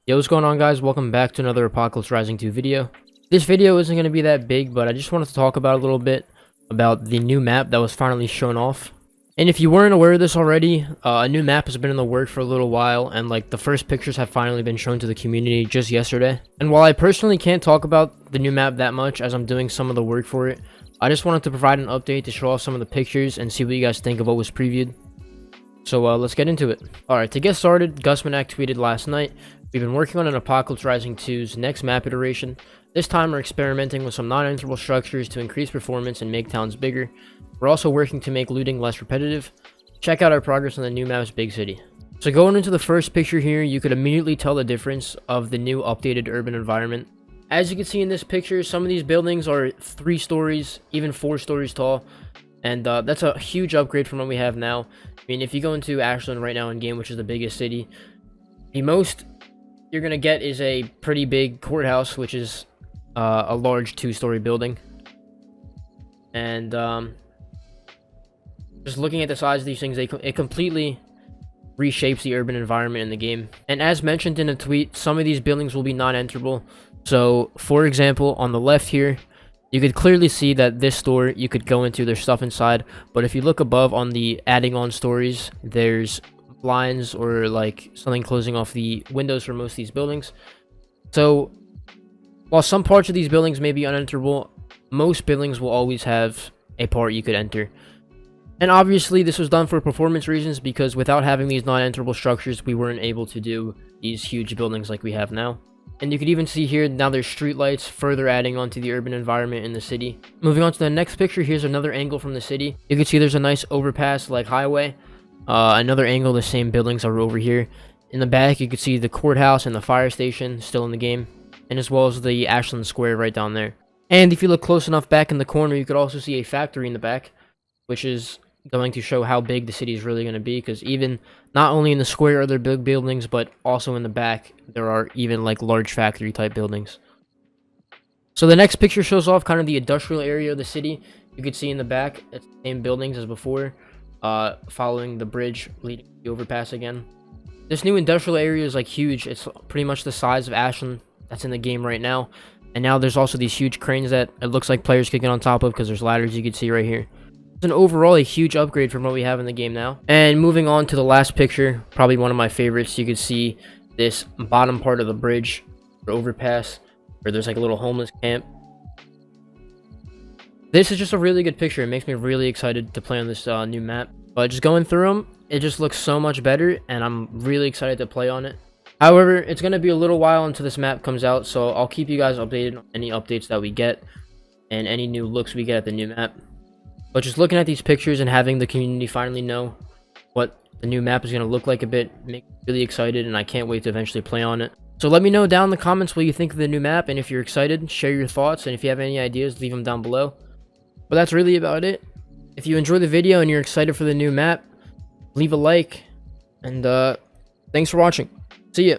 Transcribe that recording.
Yo, what's going on, guys? Welcome back to another Apocalypse Rising 2 video. This video isn't going to be that big, but I just wanted to talk about a little bit about the new map that was finally shown off. And if you weren't aware of this already, a new map has been in the works for a little while, and like the first pictures have finally been shown to the community just yesterday. And while I personally can't talk about the new map that much as I'm doing some of the work for it, I just wanted to provide an update to show off some of the pictures and see what you guys think of what was previewed. So let's get into it. Alright, to get started, Gusmanac tweeted last night, "We've been working on an Apocalypse Rising 2's next map iteration. This time we're experimenting with some non-enterable structures to increase performance and make towns bigger. We're also working to make looting less repetitive. Check out our progress on the new map's big city." So going into the first picture here, you could immediately tell the difference of the new updated urban environment. As you can see in this picture, some of these buildings are 3 stories, even 4 stories tall. And that's a huge upgrade from what we have now. I mean, if you go into Ashland right now in game, which is the biggest city, the most you're going to get is a pretty big courthouse, which is a large 2-story building. And just looking at the size of these things, it completely reshapes the urban environment in the game. And as mentioned in a tweet, some of these buildings will be non-enterable. So, for example, on the left here, you could clearly see that this store, you could go into, there's stuff inside, but if you look above on the adding on stories, there's blinds or like something closing off the windows for most of these buildings. So, while some parts of these buildings may be unenterable, most buildings will always have a part you could enter. And obviously, this was done for performance reasons, because without having these non-enterable structures, we weren't able to do these huge buildings like we have now. And you can even see here, now there's streetlights, further adding on to the urban environment in the city. Moving on to the next picture, here's another angle from the city. You can see there's a nice overpass, like highway. Another angle, the same buildings are over here. In the back, you can see the courthouse and the fire station still in the game. And as well as the Ashland Square right down there. And if you look close enough back in the corner, you could also see a factory in the back, which is going to show how big the city is really going to be, because even not only in the square are there big buildings, but also in the back there are even like large factory type buildings. So the next picture shows off kind of the industrial area of the city. You can see in the back it's the same buildings as before, following the bridge leading to the overpass again. This new industrial area is like huge. It's pretty much the size of Ashland that's in the game right now. And now there's also these huge cranes that it looks like players can get on top of, because there's ladders you can see right here. An overall a huge upgrade from what we have in the game now. And moving on to the last picture, probably one of my favorites, you can see this bottom part of the bridge or overpass where there's like a little homeless camp. This is just a really good picture. It makes me really excited to play on this new map. But just going through them, it just looks so much better, and I'm really excited to play on it. However, it's going to be a little while until this map comes out, so I'll keep you guys updated on any updates that we get and any new looks we get at the new map. But just looking at these pictures and having the community finally know what the new map is going to look like a bit makes me really excited, and I can't wait to eventually play on it. So let me know down in the comments what you think of the new map, and if you're excited, share your thoughts, and if you have any ideas, leave them down below. But that's really about it. If you enjoyed the video and you're excited for the new map, leave a like, and thanks for watching. See ya.